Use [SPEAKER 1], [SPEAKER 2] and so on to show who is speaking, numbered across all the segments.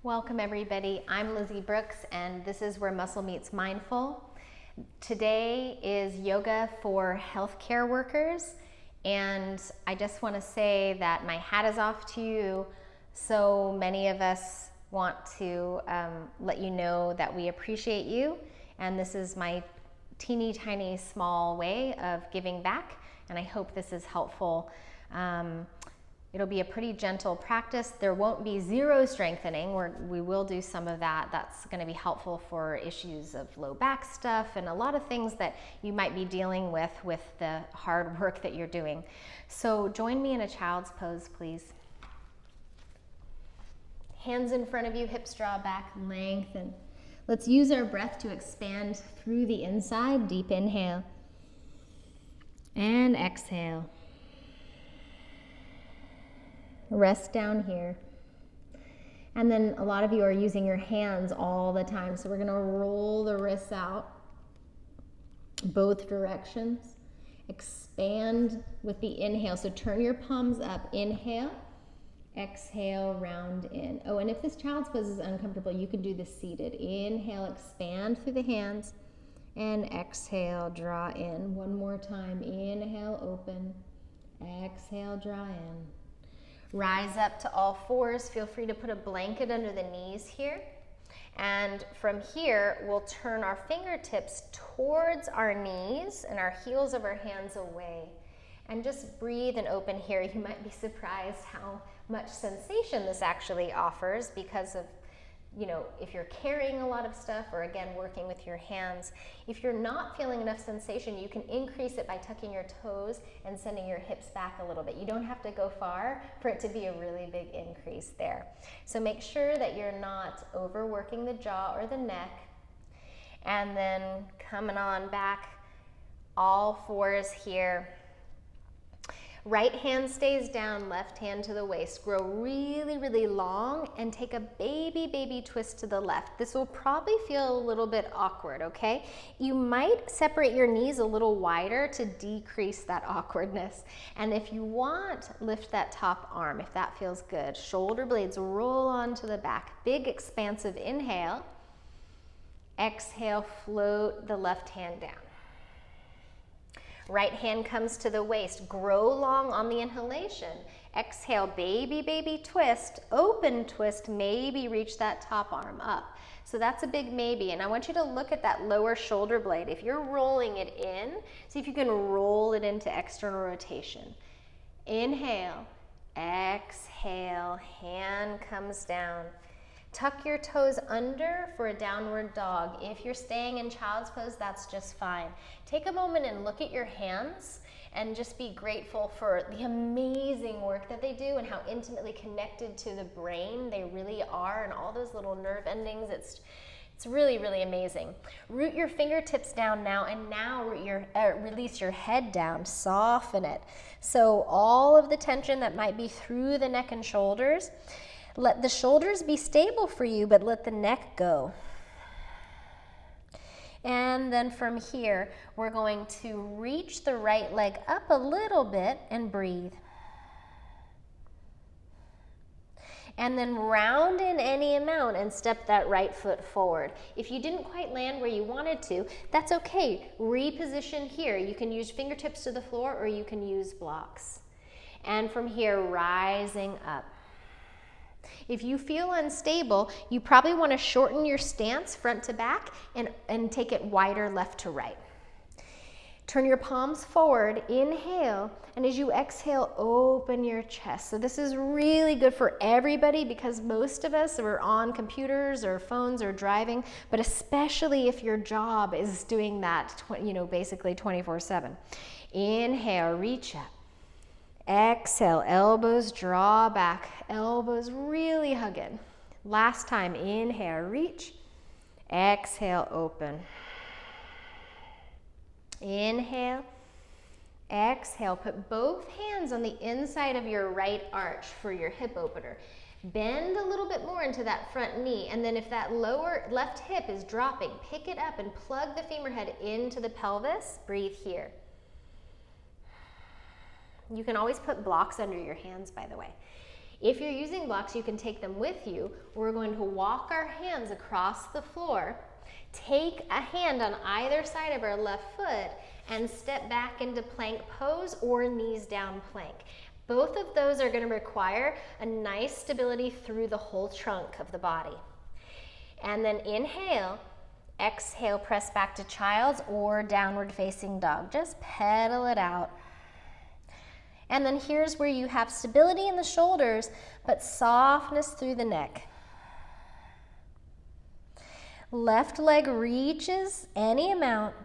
[SPEAKER 1] Welcome everybody, I'm Lizzie Brooks and this is Where Muscle Meets Mindful. Today is yoga for healthcare workers and I just want to say that my hat is off to you. So many of us want to let you know that we appreciate you, and this is my teeny tiny small way of giving back, and I hope this is helpful. It'll be a pretty gentle practice. There won't be zero strengthening. We will do some of that. That's going to be helpful for issues of low back stuff and a lot of things that you might be dealing with the hard work that you're doing. So join me in a child's pose, please. Hands in front of you, hips draw back, lengthen. Let's use our breath to expand through the inside. Deep inhale and exhale. Rest down here. And then a lot of you are using your hands all the time, so we're going to roll the wrists out both directions. Expand with the inhale, so turn your palms up. Inhale, exhale, round in. Oh, and if this child's pose is uncomfortable, you can do this seated. Inhale, expand through the hands, and exhale, draw in. One more time. Inhale, open. Exhale, draw in. Rise up to all fours. Feel free to put a blanket under the knees here. And from here, we'll turn our fingertips towards our knees and our heels of our hands away. And just breathe and open here. You might be surprised how much sensation this actually offers because of, if you're carrying a lot of stuff or again, working with your hands. If you're not feeling enough sensation, you can increase it by tucking your toes and sending your hips back a little bit. You don't have to go far for it to be a really big increase there. So make sure that you're not overworking the jaw or the neck. And then coming on back, all fours here. Right hand stays down, left hand to the waist. Grow really, really long and take a baby twist to the left. This will probably feel a little bit awkward, okay? You might separate your knees a little wider to decrease that awkwardness. And if you want, lift that top arm if that feels good. Shoulder blades roll onto the back. Big expansive inhale. Exhale, float the left hand down. Right hand comes to the waist. Grow long on the inhalation. Exhale, baby twist. Open twist, maybe reach that top arm up. So that's a big maybe. And I want you to look at that lower shoulder blade. If you're rolling it in, see if you can roll it into external rotation. Inhale, exhale, hand comes down. Tuck your toes under for a downward dog. If you're staying in child's pose, that's just fine. Take a moment and look at your hands and just be grateful for the amazing work that they do and how intimately connected to the brain they really are and all those little nerve endings. It's really, really amazing. Root your fingertips down now, and now release your head down, soften it. So all of the tension that might be through the neck and shoulders, let the shoulders be stable for you, but let the neck go. And then from here, we're going to reach the right leg up a little bit and breathe. And then round in any amount and step that right foot forward. If you didn't quite land where you wanted to, that's okay. Reposition here. You can use fingertips to the floor or you can use blocks. And from here, rising up. If you feel unstable, you probably want to shorten your stance front to back and take it wider left to right. Turn your palms forward, inhale, and as you exhale, open your chest. So this is really good for everybody because most of us are on computers or phones or driving, but especially if your job is doing that, basically 24/7. Inhale, reach up. Exhale, elbows draw back, elbows really hug in. Last time, inhale, reach. Exhale, open. Inhale, exhale. Put both hands on the inside of your right arch for your hip opener. Bend a little bit more into that front knee, and then if that lower left hip is dropping, pick it up and plug the femur head into the pelvis. Breathe here. You can always put blocks under your hands, by the way. If you're using blocks, you can take them with you. We're going to walk our hands across the floor, take a hand on either side of our left foot, and step back into plank pose or knees down plank. Both of those are going to require a nice stability through the whole trunk of the body. And then inhale, exhale, press back to child's or downward facing dog. Just pedal it out. And then here's where you have stability in the shoulders, but softness through the neck. Left leg reaches any amount.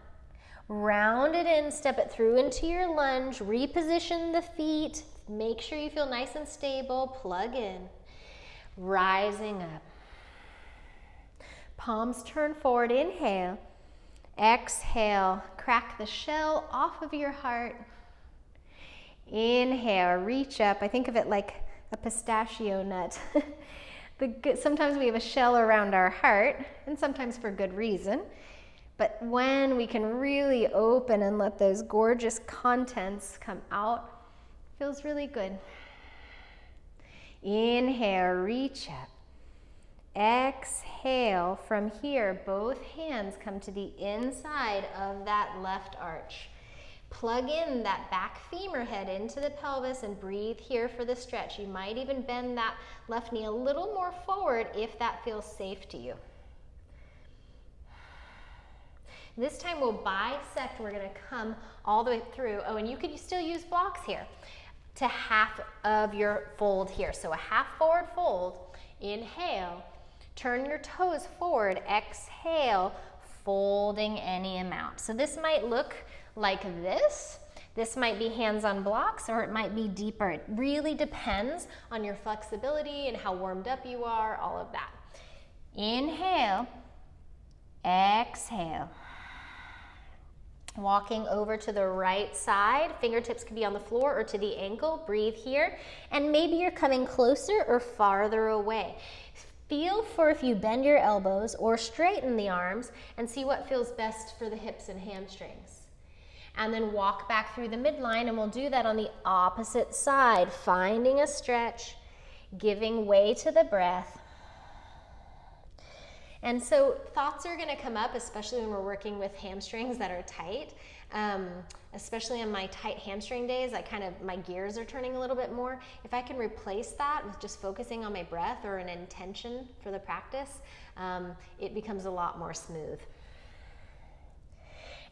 [SPEAKER 1] Round it in, step it through into your lunge, reposition the feet, make sure you feel nice and stable, plug in, rising up. Palms turn forward, inhale, exhale, crack the shell off of your heart. Inhale, reach up. I think of it like a pistachio nut. Sometimes we have a shell around our heart, and sometimes for good reason. But when we can really open and let those gorgeous contents come out, it feels really good. Inhale, reach up. Exhale, from here, both hands come to the inside of that left arch. Plug in that back femur head into the pelvis and breathe here for the stretch. You might even bend that left knee a little more forward if that feels safe to you. This time we'll bisect. We're going to come all the way through. Oh, and you could still use blocks here to half of your fold here. So a half forward fold. Inhale. Turn your toes forward. Exhale, folding any amount. So this might look like this. This might be hands on blocks, or it might be deeper. It really depends on your flexibility and how warmed up you are, all of that. Inhale. Exhale. Walking over to the right side, fingertips can be on the floor or to the ankle. Breathe here, and maybe you're coming closer or farther away. Feel for if you bend your elbows or straighten the arms and see what feels best for the hips and hamstrings. And then walk back through the midline, and we'll do that on the opposite side, finding a stretch, giving way to the breath. And so thoughts are going to come up, especially when we're working with hamstrings that are tight. Especially on my tight hamstring days, my gears are turning a little bit more. If I can replace that with just focusing on my breath or an intention for the practice, it becomes a lot more smooth.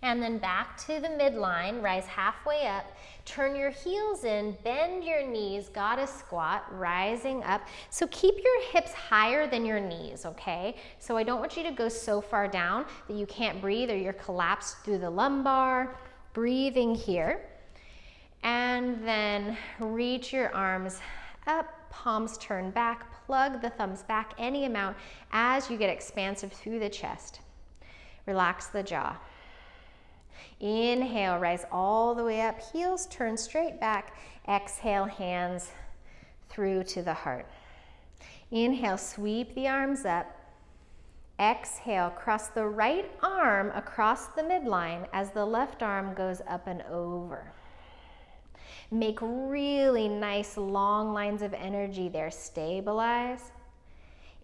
[SPEAKER 1] And then back to the midline, rise halfway up, turn your heels in, bend your knees, goddess squat, rising up. So keep your hips higher than your knees, okay? So I don't want you to go so far down that you can't breathe or you're collapsed through the lumbar. Breathing here. And then reach your arms up, palms turn back, plug the thumbs back any amount as you get expansive through the chest. Relax the jaw. Inhale, rise all the way up, heels turn straight back. Exhale, hands through to the heart. Inhale, sweep the arms up. Exhale, cross the right arm across the midline as the left arm goes up and over. Make really nice long lines of energy there. Stabilize.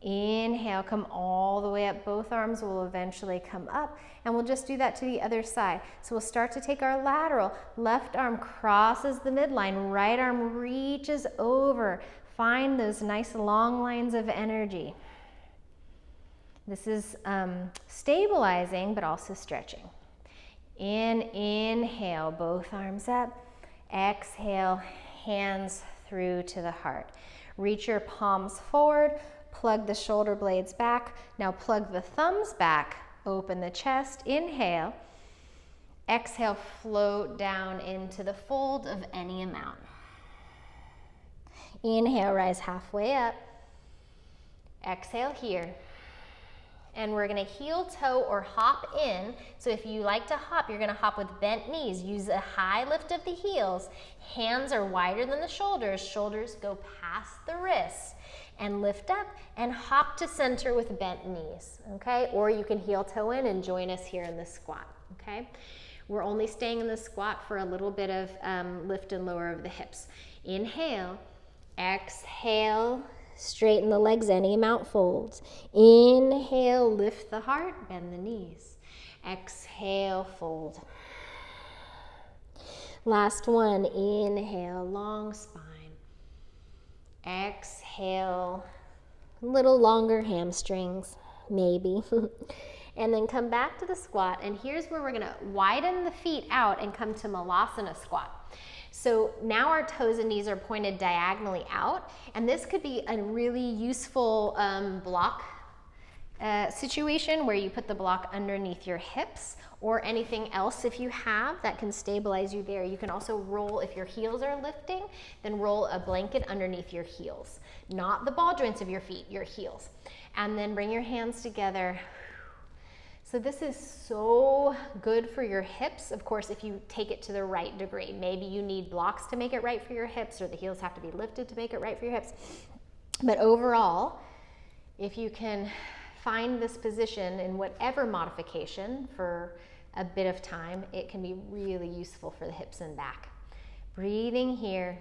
[SPEAKER 1] Inhale, come all the way up. Both arms will eventually come up, and we'll just do that to the other side. So we'll start to take our lateral. Left arm crosses the midline. Right arm reaches over. Find those nice long lines of energy. This is stabilizing, but also stretching. Inhale, both arms up. Exhale, hands through to the heart. Reach your palms forward. Plug the shoulder blades back. Now plug the thumbs back. Open the chest. Inhale. Exhale, float down into the fold of any amount. Inhale, rise halfway up. Exhale here. And we're going to heel toe or hop in. So if you like to hop, you're going to hop with bent knees. Use a high lift of the heels. Hands are wider than the shoulders. Shoulders go past the wrists. And lift up and hop to center with bent knees, okay? Or you can heel toe in and join us here in the squat, okay? We're only staying in the squat for a little bit of lift and lower of the hips. Inhale, Exhale, straighten the legs any amount, folds. Inhale, lift the heart, bend the knees. Exhale, fold. Last one, inhale, long spine. Exhale, a little longer hamstrings, maybe. And then come back to the squat, and here's where we're gonna widen the feet out and come to Malasana squat. So now our toes and knees are pointed diagonally out, and this could be a really useful block situation where you put the block underneath your hips or anything else if you have that can stabilize you there. You can also roll, if your heels are lifting, then roll a blanket underneath your heels, not the ball joints of your feet, your heels. And then bring your hands together. So this is so good for your hips. Of course, if you take it to the right degree, maybe you need blocks to make it right for your hips, or the heels have to be lifted to make it right for your hips. But overall, if you can find this position in whatever modification for a bit of time, it can be really useful for the hips and back. Breathing here.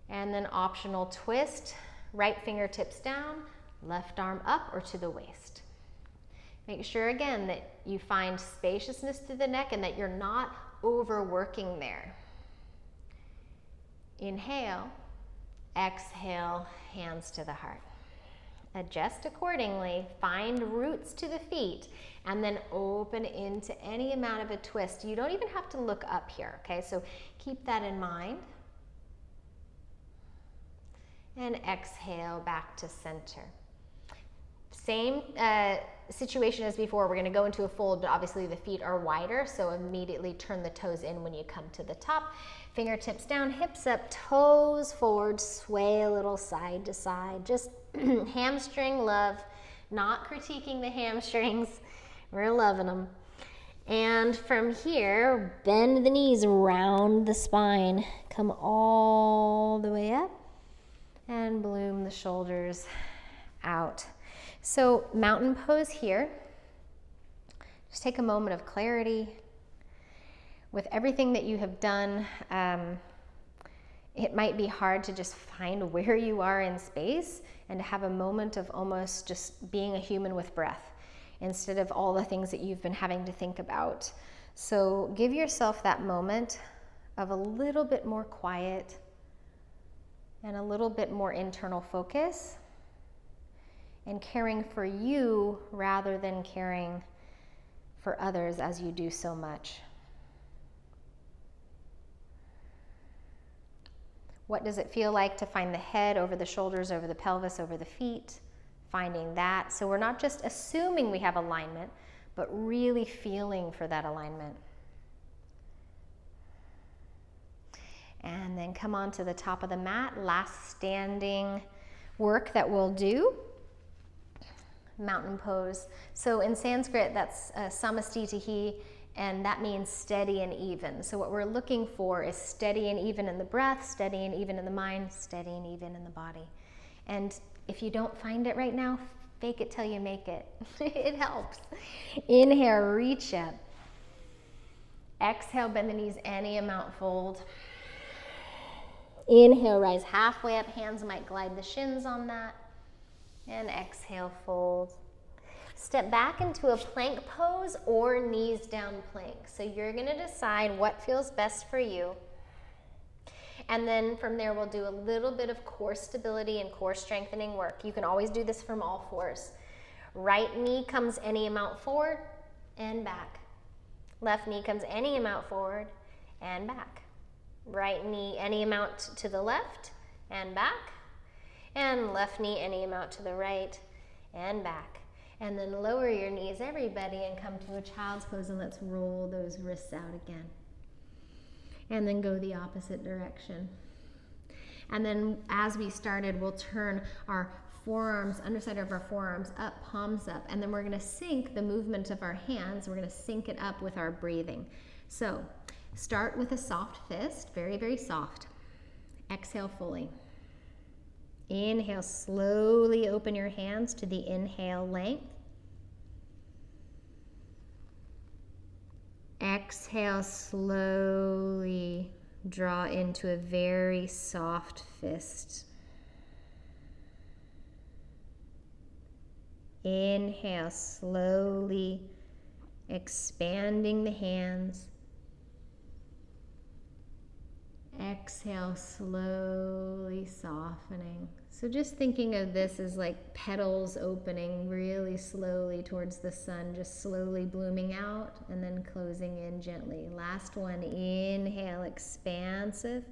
[SPEAKER 1] And then optional twist, right fingertips down, left arm up or to the waist. Make sure again that you find spaciousness through the neck and that you're not overworking there. Inhale, exhale, hands to the heart. Adjust accordingly, find roots to the feet, and then open into any amount of a twist. You don't even have to look up here, okay? So keep that in mind. And exhale back to center. Same situation as before. We're going to go into a fold, but obviously the feet are wider, so immediately turn the toes in when you come to the top. Fingertips down, hips up, toes forward, sway a little side to side. Just hamstring love, not critiquing the hamstrings. We're loving them. And from here, bend the knees, round the spine, come all the way up, and bloom the shoulders out. So mountain pose here. Just take a moment of clarity. With everything that you have done, it might be hard to just find where you are in space and to have a moment of almost just being a human with breath instead of all the things that you've been having to think about. So give yourself that moment of a little bit more quiet and a little bit more internal focus and caring for you rather than caring for others as you do so much. What does it feel like to find the head over the shoulders, over the pelvis, over the feet? Finding that. So we're not just assuming we have alignment, but really feeling for that alignment. And then come on to the top of the mat. Last standing work that we'll do. Mountain pose. So in Sanskrit, that's samastitihi, and that means steady and even. So what we're looking for is steady and even in the breath, steady and even in the mind, steady and even in the body. And if you don't find it right now, fake it till you make it. It helps. Inhale, reach up. Exhale, bend the knees any amount, fold. Inhale, rise halfway up. Hands might glide the shins on that. And exhale, fold. Step back into a plank pose or knees down plank. So you're going to decide what feels best for you. And then from there, we'll do a little bit of core stability and core strengthening work. You can always do this from all fours. Right knee comes any amount forward and back. Left knee comes any amount forward and back. Right knee any amount to the left and back. And left knee any amount to the right and back. And then lower your knees, everybody, and come to a child's pose, and let's roll those wrists out again. And then go the opposite direction. And then as we started, we'll turn our forearms, underside of our forearms up, palms up, and then we're gonna sync the movement of our hands. We're gonna sync it up with our breathing. So start with a soft fist, very, very soft. Exhale fully. Inhale, slowly open your hands to the inhale length. Exhale, slowly Draw into a very soft fist. Inhale, slowly expanding the hands. Exhale, slowly softening. So just thinking of this as like petals opening really slowly towards the sun, just slowly blooming out and then closing in gently. Last one, inhale, expansive.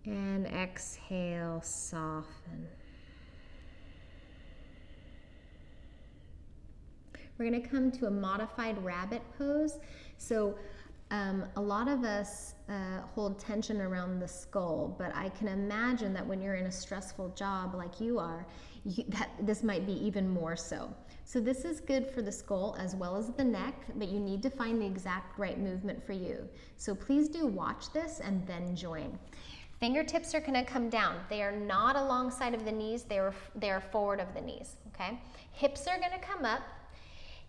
[SPEAKER 1] And exhale, soften. We're going to come to a modified rabbit pose. So a lot of us hold tension around the skull, but I can imagine that when you're in a stressful job like you are, that this might be even more so. So this is good for the skull as well as the neck, but you need to find the exact right movement for you. So please do watch this and then join. Fingertips are going to come down. They are not alongside of the knees, they are forward of the knees, okay? Hips are going to come up.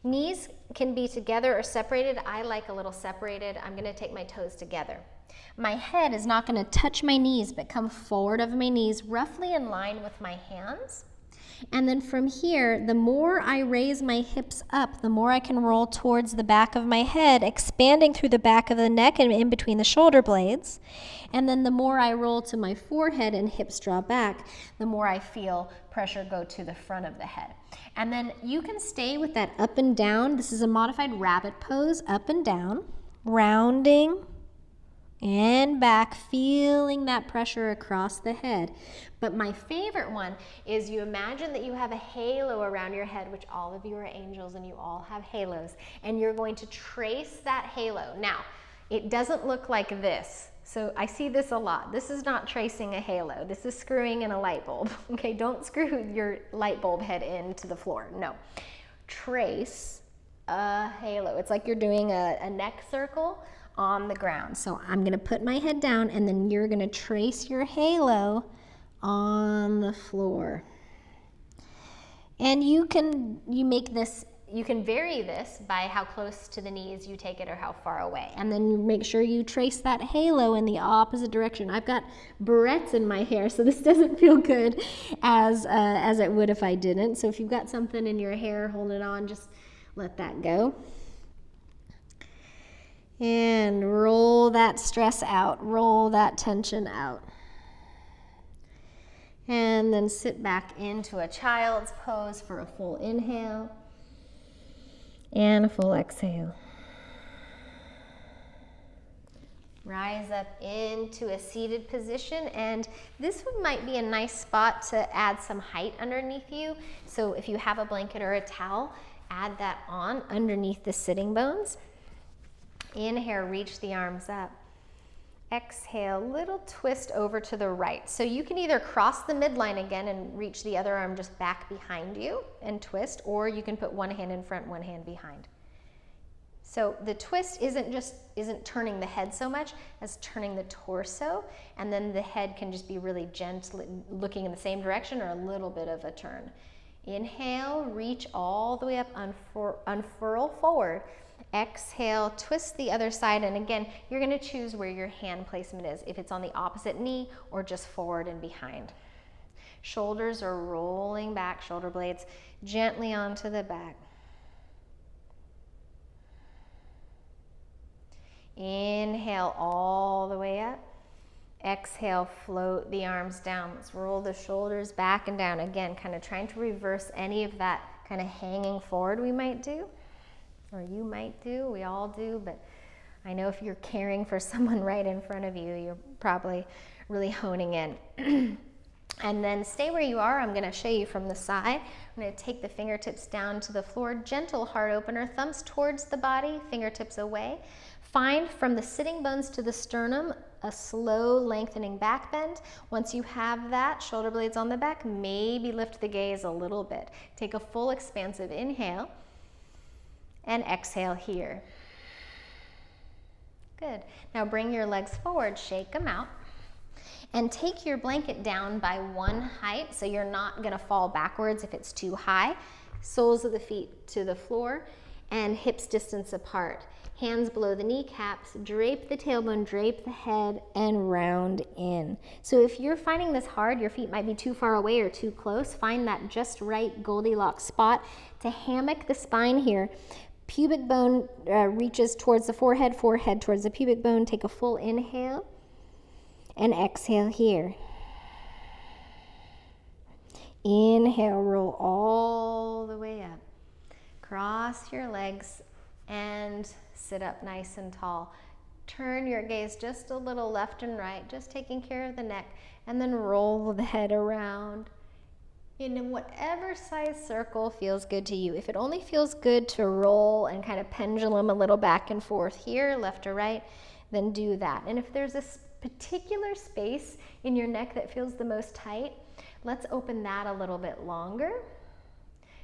[SPEAKER 1] Knees can be together or separated. I like a little separated. I'm going to take my toes together. My head is not going to touch my knees, but come forward of my knees, roughly in line with my hands. And then from here, the more I raise my hips up, the more I can roll towards the back of my head, expanding through the back of the neck and in between the shoulder blades. And then the more I roll to my forehead and hips draw back, the more I feel pressure go to the front of the head. And then you can stay with that up and down. This is a modified rabbit pose, up and down, rounding and back, feeling that pressure across the head. But my favorite one is you imagine that you have a halo around your head, which all of you are angels and you all have halos, and you're going to trace that halo. Now, it doesn't look like this. So I see this a lot. This is not tracing a halo. This is screwing in a light bulb. Okay, don't screw your light bulb head into the floor. No. Trace a halo. It's like you're doing a neck circle on the ground. So I'm going to put my head down and then you're going to trace your halo on the floor. And you can vary this by how close to the knees you take it or how far away. And then you make sure you trace that halo in the opposite direction. I've got barrettes in my hair, so this doesn't feel good as it would if I didn't. So if you've got something in your hair, hold it on, just let that go. And roll that stress out, roll that tension out. And then sit back into a child's pose for a full inhale and a full exhale. Rise up into a seated position, and this might be a nice spot to add some height underneath you. So if you have a blanket or a towel, add that on underneath the sitting bones. Inhale, reach the arms up. Exhale, little twist over to the right. So you can either cross the midline again and reach the other arm just back behind you and twist, or you can put one hand in front, one hand behind. So the twist isn't turning the head so much as turning the torso, and then the head can just be really gently looking in the same direction or a little bit of a turn. Inhale, reach all the way up, unfurl forward. Exhale, twist the other side, and again, you're going to choose where your hand placement is, if it's on the opposite knee or just forward and behind. Shoulders are rolling back, shoulder blades gently onto the back. Inhale all the way up. Exhale, float the arms down. Let's roll the shoulders back and down. Again, kind of trying to reverse any of that kind of hanging forward we might do. Or you might do, we all do, but I know if you're caring for someone right in front of you, you're probably really honing in. And then stay where you are. I'm going to show you from the side. I'm going to take the fingertips down to the floor, gentle heart opener, thumbs towards the body, fingertips away. Find from the sitting bones to the sternum a slow lengthening back bend. Once you have that, shoulder blades on the back, maybe lift the gaze a little bit. Take a full expansive inhale. And exhale here. Good. Now bring your legs forward, shake them out, and take your blanket down by one height so you're not going to fall backwards if it's too high. Soles of the feet to the floor and hips distance apart. Hands below the kneecaps, drape the tailbone, drape the head, and round in. So if you're finding this hard, your feet might be too far away or too close, find that just right Goldilocks spot to hammock the spine here. Pubic bone reaches towards the forehead, forehead towards the pubic bone. Take a full inhale and exhale here. Inhale, roll all the way up. Cross your legs and sit up nice and tall. Turn your gaze just a little left and right, just taking care of the neck, and then roll the head around in whatever size circle feels good to you. If it only feels good to roll and kind of pendulum a little back and forth here, left or right, then do that. And if there's a particular space in your neck that feels the most tight, let's open that a little bit longer.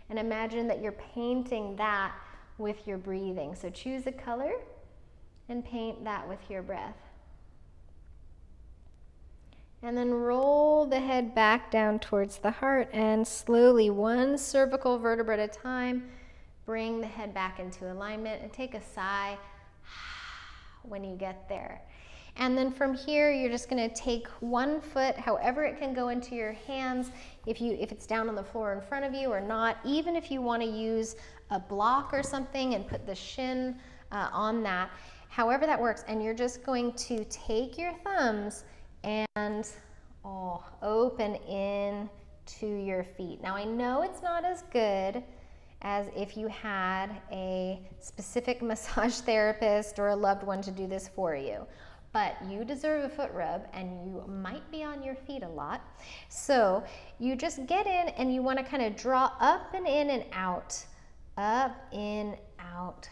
[SPEAKER 1] And imagine that you're painting that with your breathing. So choose a color and paint that with your breath. And then roll the head back down towards the heart and slowly, one cervical vertebra at a time, bring the head back into alignment and take a sigh when you get there. And then from here, you're just going to take one foot, however it can go into your hands, if it's down on the floor in front of you or not, even if you want to use a block or something and put the shin on that, however that works. And you're just going to take your thumbs and open in to your feet. Now I know it's not as good as if you had a specific massage therapist or a loved one to do this for you, but you deserve a foot rub and you might be on your feet a lot. So you just get in and you want to kind of draw up and in and out, up, in, out,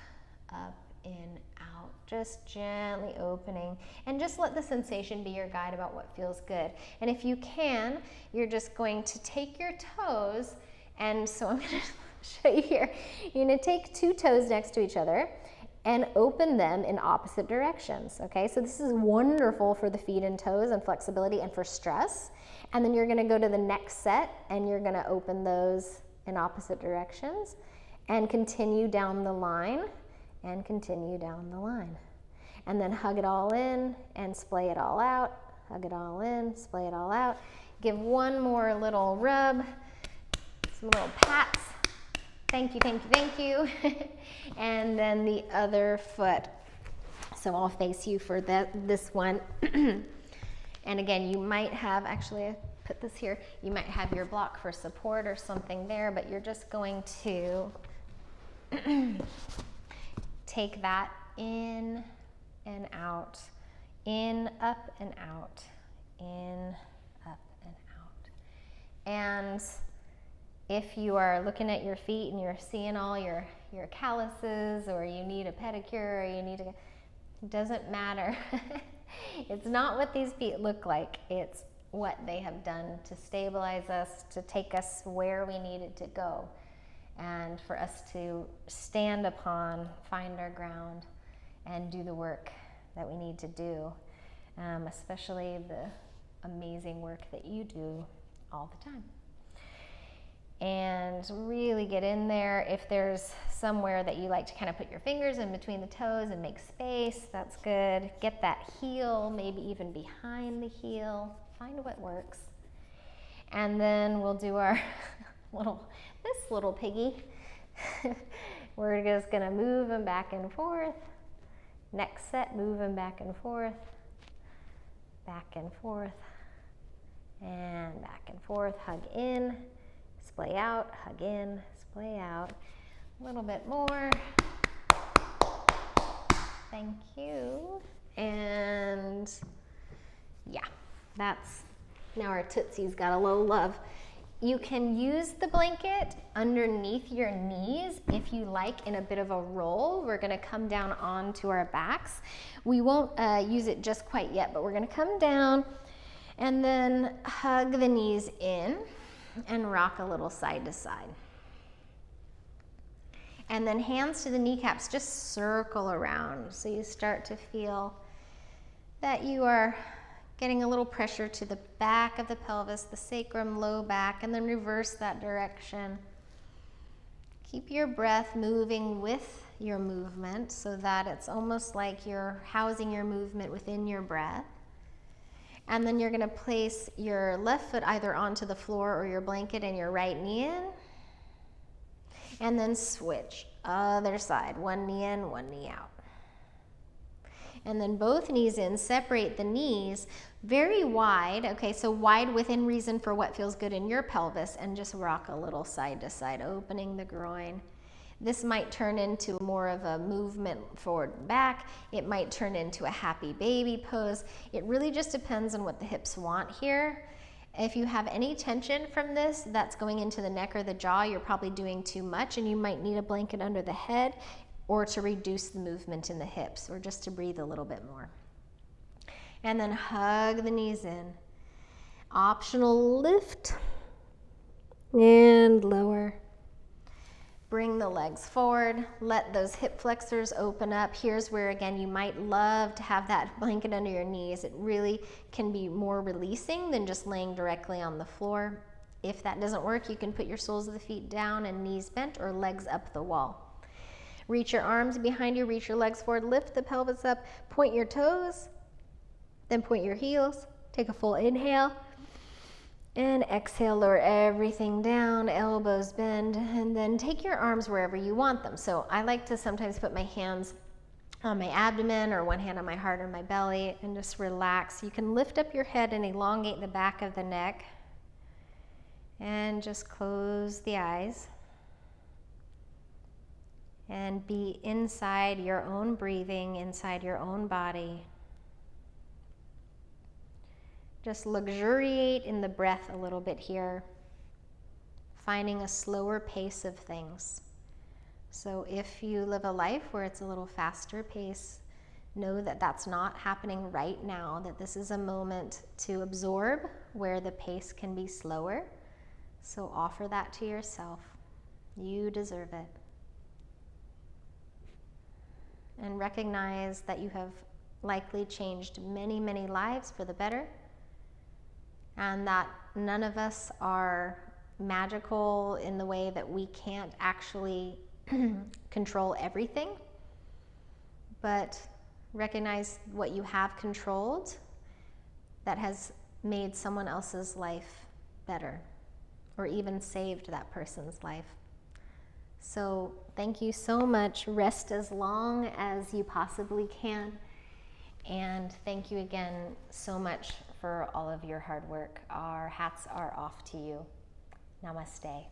[SPEAKER 1] up, in, out, just gently opening, and just let the sensation be your guide about what feels good. And if you can, you're just going to take your toes, and so I'm going to show you here. You're going to take two toes next to each other and open them in opposite directions, okay? So this is wonderful for the feet and toes and flexibility and for stress. And then you're going to go to the next set and you're going to open those in opposite directions and continue down the line and continue down the line. And then hug it all in and splay it all out. Hug it all in, splay it all out. Give one more little rub, some little pats. Thank you, thank you, thank you. And then the other foot. So I'll face you for this one. And again, you might have, actually I put this here, you might have your block for support or something there, but you're just going to take that in and out, in, up and out, in, up and out. And if you are looking at your feet and you're seeing all your calluses, or you need a pedicure, or you need it doesn't matter. It's not what these feet look like, it's what they have done to stabilize us, to take us where we needed to go, and for us to stand upon, find our ground, and do the work that we need to do, especially the amazing work that you do all the time. And really get in there. If there's somewhere that you like to kind of put your fingers in between the toes and make space, that's good. Get that heel, maybe even behind the heel. Find what works. And then we'll do our this little piggy. We're just gonna move them back and forth. Next set, move them back and forth, and back and forth. Hug in, splay out, hug in, splay out. A little bit more. Thank you. And yeah, that's, now our Tootsie's got a low love. You can use the blanket underneath your knees if you like, in a bit of a roll. We're gonna come down onto our backs. We won't use it just quite yet, but we're gonna come down and then hug the knees in and rock a little side to side. And then hands to the kneecaps, just circle around. So you start to feel that you are getting a little pressure to the back of the pelvis, the sacrum, low back, and then reverse that direction. Keep your breath moving with your movement so that it's almost like you're housing your movement within your breath. And then you're going to place your left foot either onto the floor or your blanket and your right knee in. And then switch, other side, one knee in, one knee out. And then both knees in, separate the knees very wide, okay, so wide within reason for what feels good in your pelvis, and just rock a little side to side, opening the groin. This might turn into more of a movement forward and back. It might turn into a happy baby pose. It really just depends on what the hips want here. If you have any tension from this that's going into the neck or the jaw, you're probably doing too much and you might need a blanket under the head or to reduce the movement in the hips or just to breathe a little bit more. And then hug the knees in. Optional lift and lower. Bring the legs forward, let those hip flexors open up. Here's where, again, you might love to have that blanket under your knees. It really can be more releasing than just laying directly on the floor. If that doesn't work, you can put your soles of the feet down and knees bent or legs up the wall. Reach your arms behind you, reach your legs forward, lift the pelvis up, point your toes, then point your heels. Take a full inhale. And exhale, lower everything down, elbows bend, and then take your arms wherever you want them. So I like to sometimes put my hands on my abdomen or one hand on my heart or my belly and just relax. You can lift up your head and elongate the back of the neck and just close the eyes and be inside your own breathing, inside your own body. Just luxuriate in the breath a little bit here, finding a slower pace of things. So if you live a life where it's a little faster pace, know that that's not happening right now, that this is a moment to absorb where the pace can be slower. So offer that to yourself. You deserve it. And recognize that you have likely changed many, many lives for the better. And that none of us are magical in the way that we can't actually control everything, but recognize what you have controlled that has made someone else's life better or even saved that person's life. So thank you so much. Rest as long as you possibly can. And thank you again so much for all of your hard work. Our hats are off to you. Namaste.